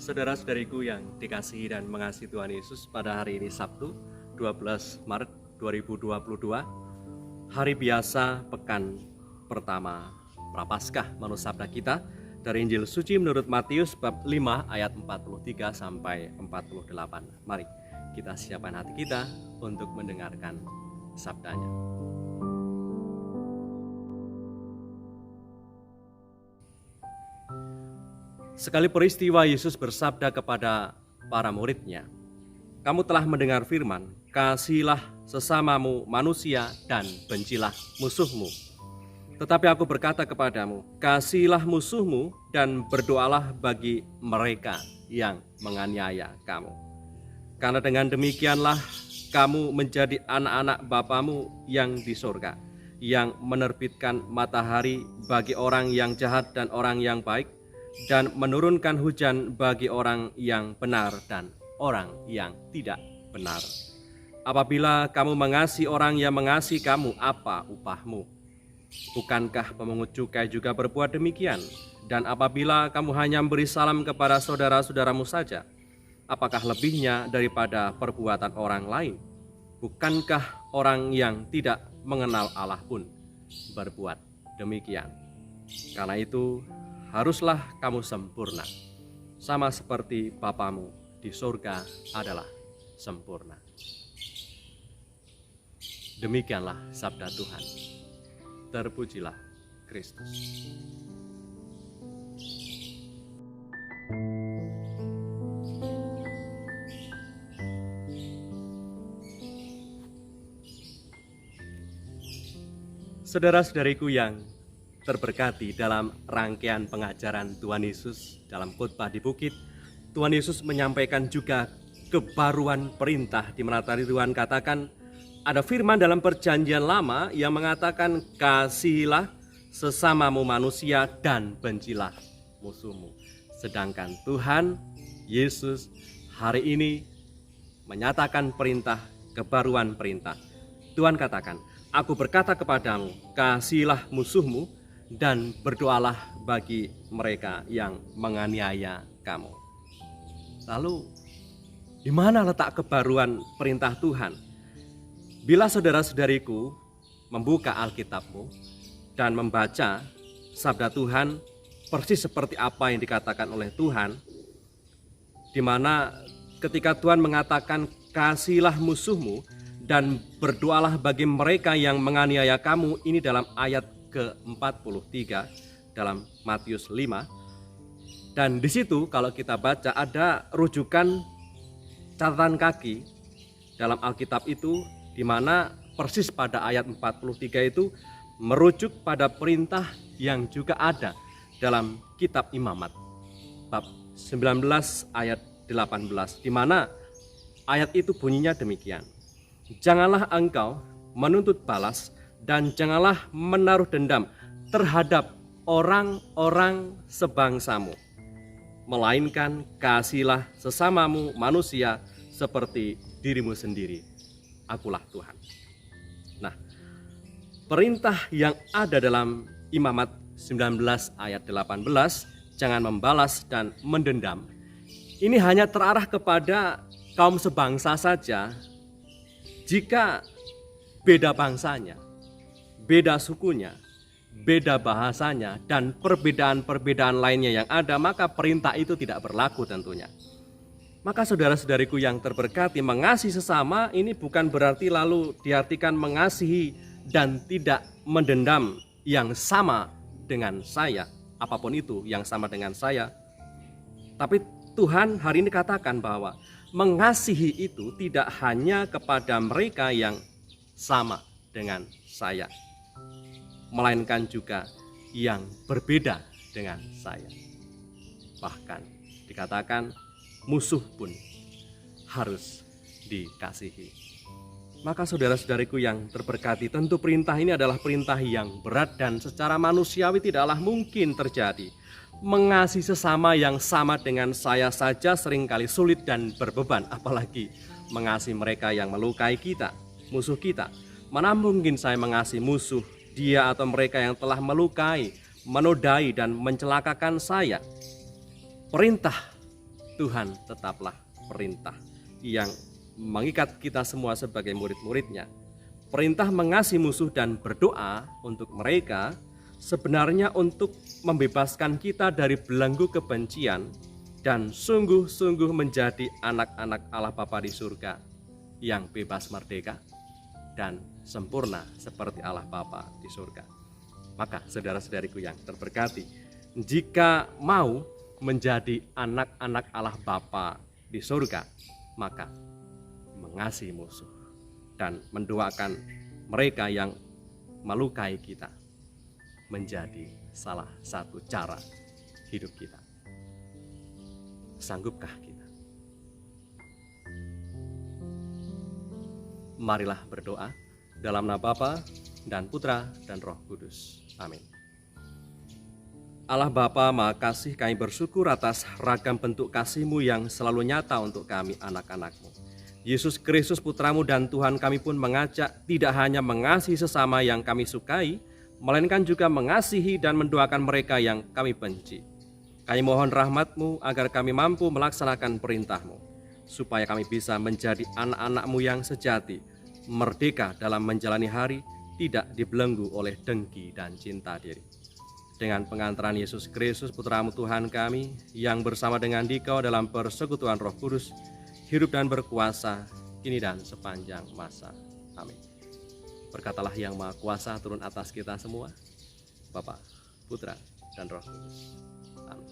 Saudara-saudariku yang dikasihi dan mengasihi Tuhan Yesus, pada hari ini Sabtu 12 Maret 2022, hari biasa pekan pertama Prapaskah, menurut sabda kita dari Injil Suci menurut Matius bab 5 ayat 43 sampai 48. Mari kita siapkan hati kita untuk mendengarkan sabdanya. Sekali peristiwa Yesus bersabda kepada para murid-Nya, "Kamu telah mendengar firman, kasihilah sesamamu manusia dan bencilah musuhmu. Tetapi aku berkata kepadamu, kasihilah musuhmu dan berdoalah bagi mereka yang menganiaya kamu. Karena dengan demikianlah kamu menjadi anak-anak Bapamu yang di surga, yang menerbitkan matahari bagi orang yang jahat dan orang yang baik, dan menurunkan hujan bagi orang yang benar dan orang yang tidak benar. Apabila kamu mengasihi orang yang mengasihi kamu, apa upahmu? Bukankah pemungut cukai juga berbuat demikian? Dan apabila kamu hanya memberi salam kepada saudara-saudaramu saja, apakah lebihnya daripada perbuatan orang lain? Bukankah orang yang tidak mengenal Allah pun berbuat demikian? Karena itu, haruslah kamu sempurna, sama seperti Bapamu di surga adalah sempurna." Demikianlah sabda Tuhan. Terpujilah Kristus. Saudara-saudariku yang terberkati, dalam rangkaian pengajaran Tuhan Yesus dalam khotbah di bukit, Tuhan Yesus menyampaikan juga kebaruan perintah, di mana tadi Tuhan katakan ada firman dalam perjanjian lama yang mengatakan kasihilah sesamamu manusia dan bencilah musuhmu. Sedangkan Tuhan Yesus hari ini menyatakan perintah, kebaruan perintah. Tuhan katakan, "Aku berkata kepadamu, kasihilah musuhmu dan berdoalah bagi mereka yang menganiaya kamu." Lalu, di mana letak kebaruan perintah Tuhan? Bila saudara-saudariku membuka Alkitabmu dan membaca sabda Tuhan persis seperti apa yang dikatakan oleh Tuhan, di mana ketika Tuhan mengatakan kasihilah musuhmu dan berdoalah bagi mereka yang menganiaya kamu, ini dalam ayat ke-43 dalam Matius 5. Dan di situ kalau kita baca ada rujukan catatan kaki dalam Alkitab itu, di mana persis pada ayat 43 itu merujuk pada perintah yang juga ada dalam kitab Imamat bab 19 ayat 18, di mana ayat itu bunyinya demikian: "Janganlah engkau menuntut balas dan janganlah menaruh dendam terhadap orang-orang sebangsamu, melainkan kasihilah sesamamu manusia seperti dirimu sendiri. Akulah Tuhan." Nah, perintah yang ada dalam Imamat 19 ayat 18, jangan membalas dan mendendam, ini hanya terarah kepada kaum sebangsa saja. Jika beda bangsanya, beda sukunya, beda bahasanya, dan perbedaan-perbedaan lainnya yang ada, maka perintah itu tidak berlaku tentunya. Maka saudara-saudariku yang terberkati, mengasihi sesama ini bukan berarti lalu diartikan mengasihi dan tidak mendendam yang sama dengan saya, apapun itu yang sama dengan saya. Tapi Tuhan hari ini katakan bahwa mengasihi itu tidak hanya kepada mereka yang sama dengan saya, melainkan juga yang berbeda dengan saya. Bahkan dikatakan musuh pun harus dikasihi. Maka saudara-saudariku yang terberkati, tentu perintah ini adalah perintah yang berat dan secara manusiawi tidaklah mungkin terjadi. Mengasihi sesama yang sama dengan saya saja seringkali sulit dan berbeban, apalagi mengasihi mereka yang melukai kita, musuh kita. Mana mungkin saya mengasihi musuh, dia atau mereka yang telah melukai, menodai dan mencelakakan saya. Perintah Tuhan tetaplah perintah yang mengikat kita semua sebagai murid-muridnya. Perintah mengasihi musuh dan berdoa untuk mereka sebenarnya untuk membebaskan kita dari belenggu kebencian dan sungguh-sungguh menjadi anak-anak Allah Bapa di surga yang bebas merdeka dan sempurna seperti Allah Bapa di surga. Maka saudara-saudariku yang terberkati, jika mau menjadi anak-anak Allah Bapa di surga, maka mengasihi musuh dan mendoakan mereka yang melukai kita menjadi salah satu cara hidup kita. Sanggupkah kita? Marilah berdoa dalam nama Bapa dan Putra dan Roh Kudus. Amin. Allah Bapa Maha Kasih, kami bersyukur atas ragam bentuk kasih-Mu yang selalu nyata untuk kami anak-anak-Mu. Yesus Kristus Putramu dan Tuhan kami pun mengajak tidak hanya mengasihi sesama yang kami sukai, melainkan juga mengasihi dan mendoakan mereka yang kami benci. Kami mohon rahmat-Mu agar kami mampu melaksanakan perintah-Mu, supaya kami bisa menjadi anak-anak-Mu yang sejati, merdeka dalam menjalani hari, tidak dibelenggu oleh dengki dan cinta diri. Dengan pengantaran Yesus Kristus Putramu Tuhan kami, yang bersama dengan Dikau dalam persekutuan Roh Kudus, hidup dan berkuasa, kini dan sepanjang masa. Amin. Berkatalah yang Maha Kuasa turun atas kita semua, Bapa, Putra, dan Roh Kudus. Amin.